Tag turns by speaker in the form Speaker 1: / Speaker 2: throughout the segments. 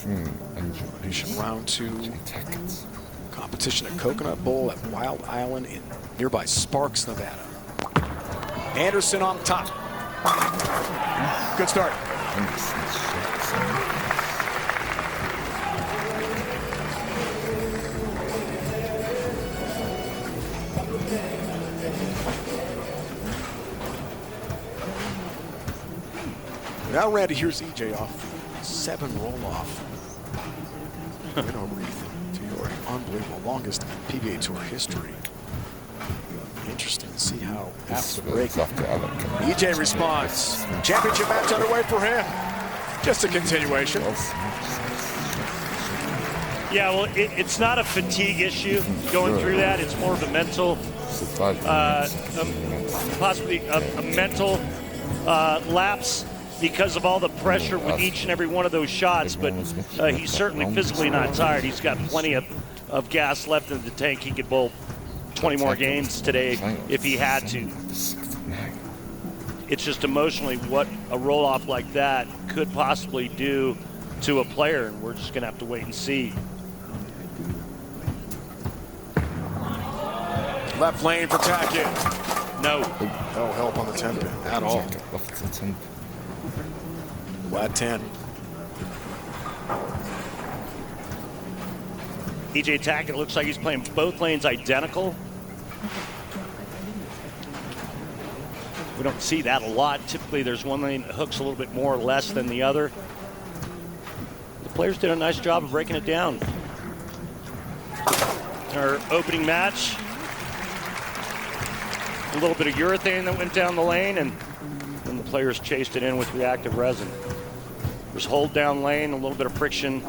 Speaker 1: Round 2 competition at Coconut Bowl at Wild Island in nearby Sparks, Nevada. Anderson on top. Good start. Now, Randy, here's E.J. off the 7 roll-off. To your unbelievable longest PBA Tour history. Interesting to see how after the break, E.J. responds. Championship match underway for him. Just a continuation.
Speaker 2: Yeah, well, it's not a fatigue issue going through that. It's more of a mental, possibly a mental lapse because of all the pressure with each and every one of those shots. But he's certainly physically not tired. He's got plenty of gas left in the tank. He could bowl 20 more games today if he had to. It's just emotionally what a roll-off like that could possibly do to a player, and we're just going to have to wait and see.
Speaker 1: Left lane for Tackett. No help on the 10 pin at all. Flat 10.
Speaker 2: E.J. Tackett looks like he's playing both lanes identical. We don't see that a lot. Typically, there's one lane that hooks a little bit more or less than the other. The players did a nice job of breaking it down. Our opening match. A little bit of urethane that went down the lane, and then the players chased it in with reactive resin. There's hold down lane, a little bit of friction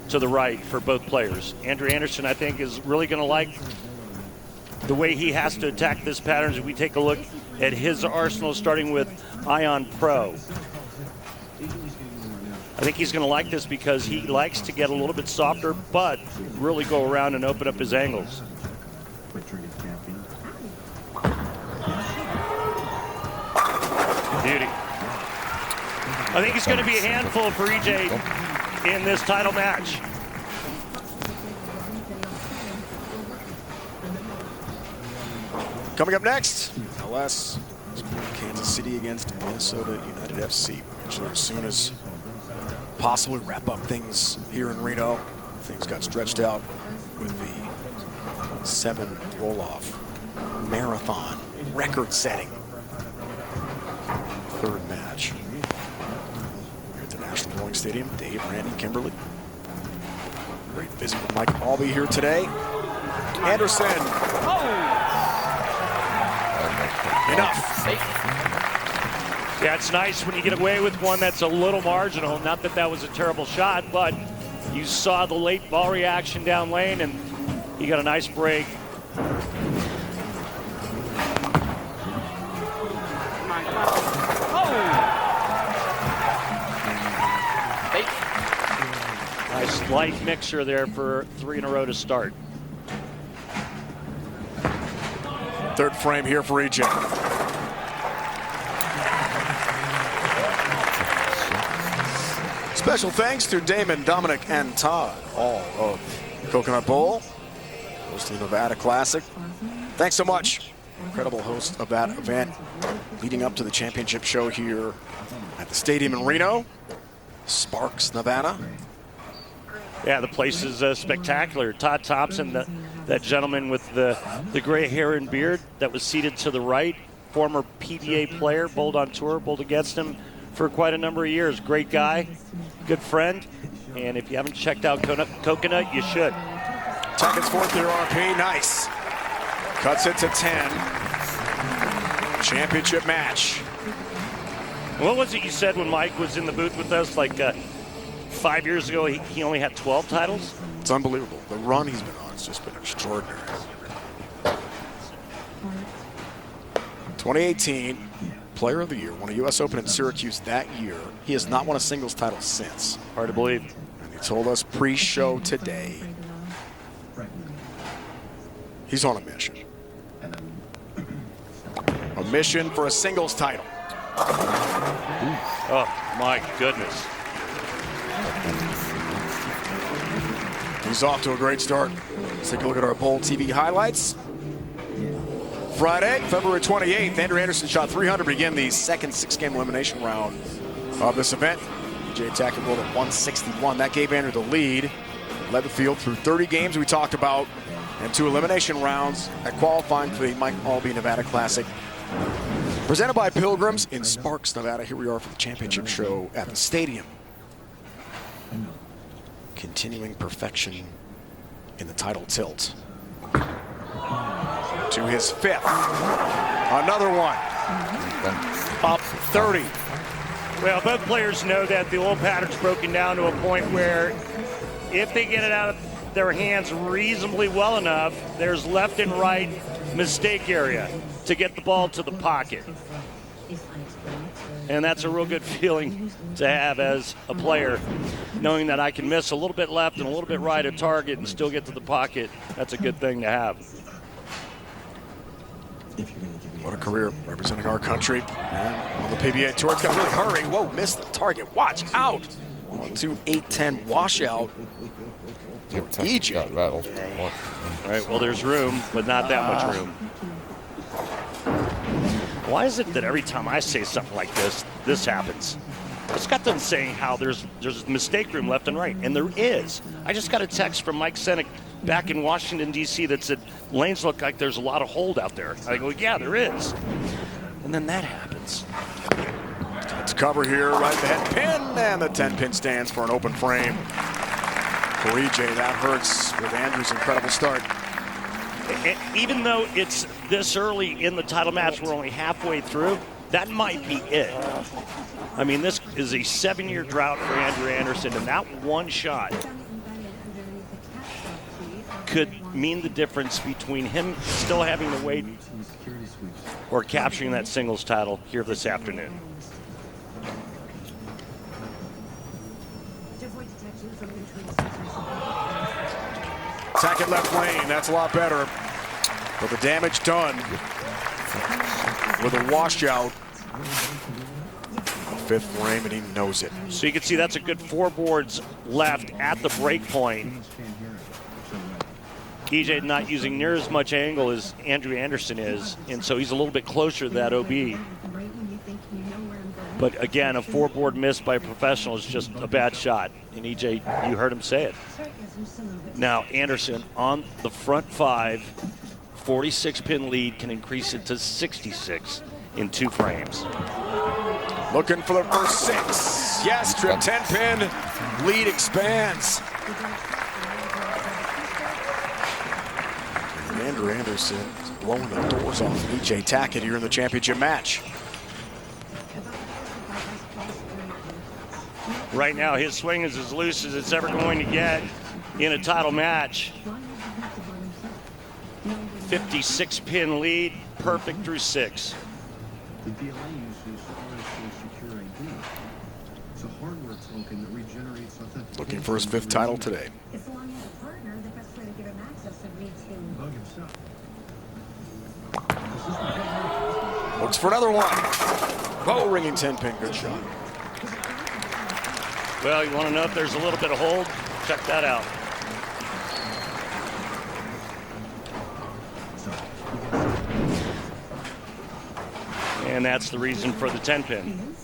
Speaker 2: to the right for both players. Andrew Anderson, I think, is really going to like the way he has to attack this pattern as we take a look at his arsenal, starting with Ion Pro. I think he's going to like this because he likes to get a little bit softer, but really go around and open up his angles. Beauty. I think he's going to be a handful for E.J. in this title match.
Speaker 1: Coming up next, LS Kansas City against Minnesota United FC. As soon as possible, wrap up things here in Reno. Things got stretched out with the 7 roll-off marathon record-setting 3rd match. Here at the National Bowling Stadium, Dave, Randy, Kimberly. Great visit with Mike Aulby here today. Anderson. Enough.
Speaker 2: Yeah, it's nice when you get away with one that's a little marginal. Not that that was a terrible shot, but you saw the late ball reaction down lane, and you got a nice break. Nice light mixture there for 3 in a row to start.
Speaker 1: 3rd frame here for E.J. Special thanks to Damon, Dominic, and Todd, all of Coconut Bowl, hosting the Nevada Classic. Thanks so much. Incredible host of that event leading up to the championship show here at the stadium in Reno, Sparks, Nevada.
Speaker 2: Yeah, the place is spectacular. Todd Thompson, that gentleman with the gray hair and beard that was seated to the right, former PBA player, bowled on tour, bowled against him for quite a number of years. Great guy, good friend, and if you haven't checked out Coconut, you should.
Speaker 1: Tackett's 4th year RP, nice. Cuts it to 10. Championship match.
Speaker 2: What was it you said when Mike was in the booth with us, like 5 years ago, he only had 12 titles?
Speaker 1: It's unbelievable. The run he's been on has just been extraordinary. 2018, Player of the Year, won a U.S. Open in Syracuse that year. He has not won a singles title since.
Speaker 2: Hard to believe.
Speaker 1: And he told us pre-show today he's on a mission. A mission for a singles title.
Speaker 2: Oh, my goodness.
Speaker 1: He's off to a great start. Let's take a look at our Bowl TV highlights. Friday, February 28th, Andrew Anderson shot 300 to begin the second 6-game elimination round of this event. E.J. Tackett rolled at 161. That gave Andrew the lead. Led the field through 30 games we talked about and 2 elimination rounds at qualifying for the Mike Aulby Nevada Classic. Presented by Pilgrims in Sparks, Nevada. Here we are for the championship show at the stadium. Continuing perfection in the title tilt. To his 5th. Another one. Up 30.
Speaker 2: Well, both players know that the oil pattern's broken down to a point where if they get it out of their hands reasonably well enough, there's left and right mistake area to get the ball to the pocket. And that's a real good feeling to have as a player, knowing that I can miss a little bit left and a little bit right at target and still get to the pocket. That's a good thing to have.
Speaker 1: What a career representing our country. And on the PBA Tour, it's got to really hurry. Whoa, missed the target. Watch out. 1-2-8-10 washout. E.J.
Speaker 3: Got rattled.
Speaker 2: All right, well, there's room, but not that much room. Why is it that every time I say something like this happens? I just got done saying how there's mistake room left and right, and there is. I just got a text from Mike Senek back in Washington, D.C. that said, lanes look like there's a lot of hold out there. I go, yeah, there is. And then that happens.
Speaker 1: Let's cover here, right the head pin, and the 10-pin stands for an open frame. For E.J., that hurts with Andrew's incredible start.
Speaker 2: Even though it's this early in the title match, we're only halfway through, that might be it. I mean, this is a 7-year drought for Andrew Anderson, and that one shot could mean the difference between him still having to wait or capturing that singles title here this afternoon.
Speaker 1: Tackett left lane, that's a lot better. But the damage done with a washout. 5th frame, and he knows it.
Speaker 2: So you can see that's a good 4 boards left at the break point. E.J. not using near as much angle as Andrew Anderson is, and so he's a little bit closer to that OB. But again, a 4-board miss by a professional is just a bad shot. And E.J., you heard him say it. Now Anderson on the front 5, 46-pin lead can increase it to 66 in 2 frames.
Speaker 1: Looking for the first 6. Yes, trip 10-pin, lead expands. Andrew Anderson is blowing the doors off E.J. Tackett here in the championship match.
Speaker 2: Right now, his swing is as loose as it's ever going to get in a title match. 56-pin lead, perfect through 6.
Speaker 1: Looking for his 5th title today. Looks for another one. Oh, ringing 10-pin, good shot.
Speaker 2: Well, you want to know if there's a little bit of hold? Check that out. And that's the reason for the 10-pin.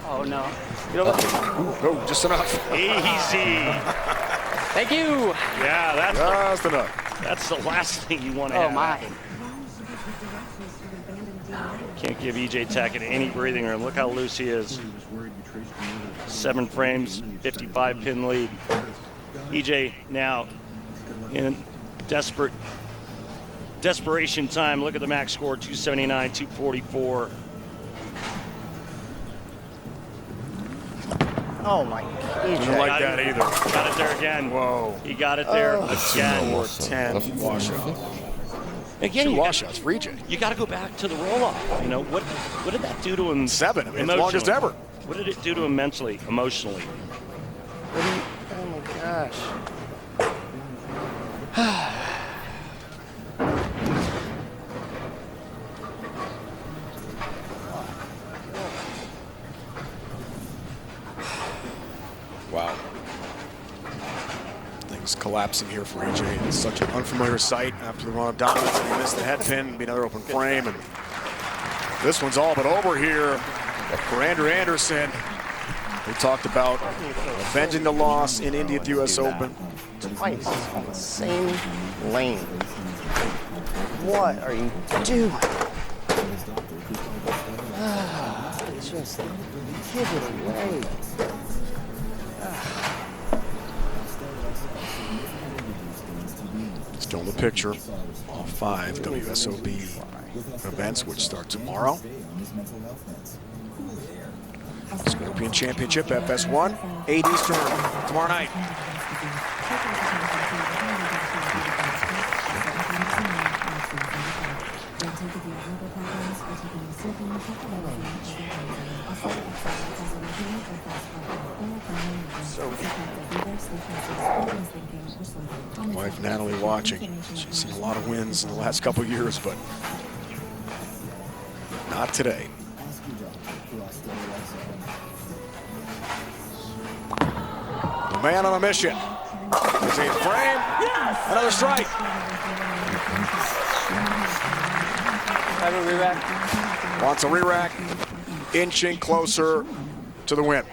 Speaker 4: Oh, no.
Speaker 1: Oh, just enough.
Speaker 2: Easy.
Speaker 4: Thank you.
Speaker 2: Yeah,
Speaker 1: Just enough.
Speaker 2: that's the last thing you want to have.
Speaker 4: Oh, my.
Speaker 2: happen. Can't give E.J. Tackett any breathing room. Look how loose he is. 7 frames, 55-pin lead. E.J. now in desperation time. Look at the max score, 279, 244.
Speaker 4: Oh, my.
Speaker 1: Didn't like that either.
Speaker 2: Got it there again.
Speaker 1: Whoa.
Speaker 2: He got it there again.
Speaker 1: Or 10 washout.
Speaker 2: Again,
Speaker 1: 2 washouts for E.J.
Speaker 2: You got to go back to the roll-off. You know, what did that do to him?
Speaker 1: 7, I mean, it's longest ever.
Speaker 2: What did it do to him mentally, emotionally?
Speaker 4: Oh, my gosh.
Speaker 1: Wow. Things collapsing here for E.J. It's such an unfamiliar sight after the run of dominance, and he missed the head pin, be another open frame, and this one's all but over here for Andrew Anderson. We talked about avenging the loss in Indy at the U.S. Open.
Speaker 4: Twice on the same lane. What are you doing? Just give it away.
Speaker 1: Still in the picture, all 5 WSOP events, which start tomorrow. Scorpion Championship, FS1, 8 Eastern, tomorrow night. Wife Natalie watching. She's seen a lot of wins in the last couple years, but not today. The man on a mission. Is he in frame? Another strike.
Speaker 4: Have a re-rack.
Speaker 1: Wants a re-rack, inching closer to the win.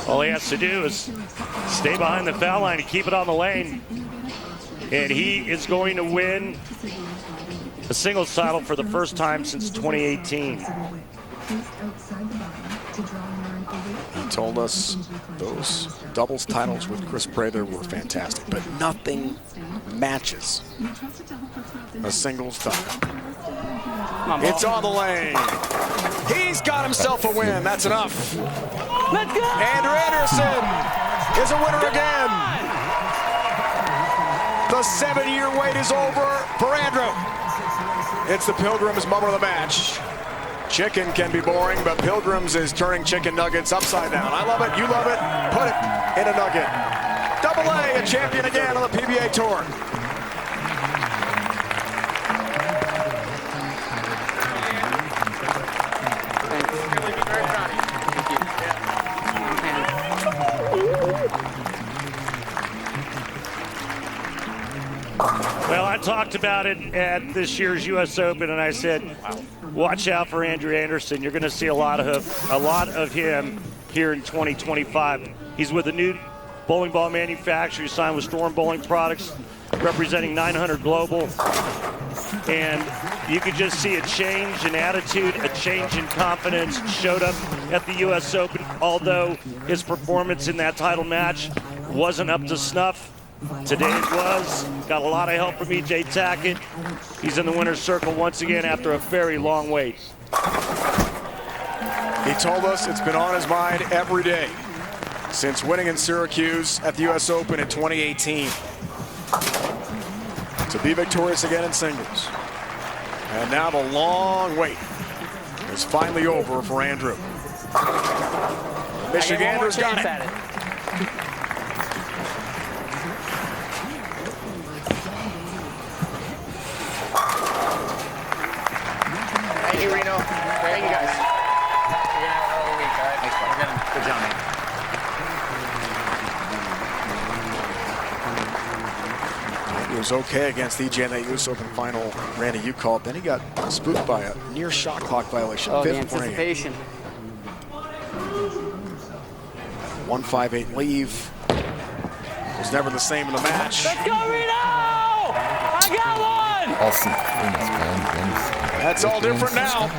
Speaker 2: All he has to do is stay behind the foul line and keep it on the lane. And he is going to win a singles title for the first time since 2018.
Speaker 1: He told us those doubles titles with Chris Prather were fantastic, but nothing matches a singles title. It's on the lane. He's got himself a win. That's enough.
Speaker 4: Let's go!
Speaker 1: Andrew Anderson is a winner again. The 7-year wait is over for Andrew. It's the Pilgrims moment of the match. Chicken can be boring, but Pilgrims is turning chicken nuggets upside down. I love it. You love it. Put it in a nugget. Double A, a champion again on the PBA Tour.
Speaker 2: Well, I talked about it at this year's U.S. Open, and I said, watch out for Andrew Anderson. You're going to see a lot of him here in 2025. He's with a new bowling ball manufacturer. He signed with Storm Bowling Products, representing 900 Global. And you could just see a change in attitude, a change in confidence showed up at the U.S. Open, although his performance in that title match wasn't up to snuff. Today it was. Got a lot of help from E.J. Tackett. He's in the winner's circle once again after a very long wait.
Speaker 1: He told us it's been on his mind every day since winning in Syracuse at the U.S. Open in 2018. To be victorious again in singles. And now the long wait is finally over for Andrew. Michigan Andrew's got it.
Speaker 4: Thank you, Reno. Thank you, guys. You're gonna have a whole week, all right? Thanks, bud. Good job, man.
Speaker 1: He was okay against E.J. in that U.S. Open final. Randy, you called. Then he got spooked by a near shot clock violation.
Speaker 4: Oh, the
Speaker 1: Fifth frame.
Speaker 4: anticipation.
Speaker 1: 1-5-8 leave. Was never the same in the match.
Speaker 4: Let's go, Reno! I got one!
Speaker 3: Awesome. Thanks, man. Thanks.
Speaker 1: That's all different now.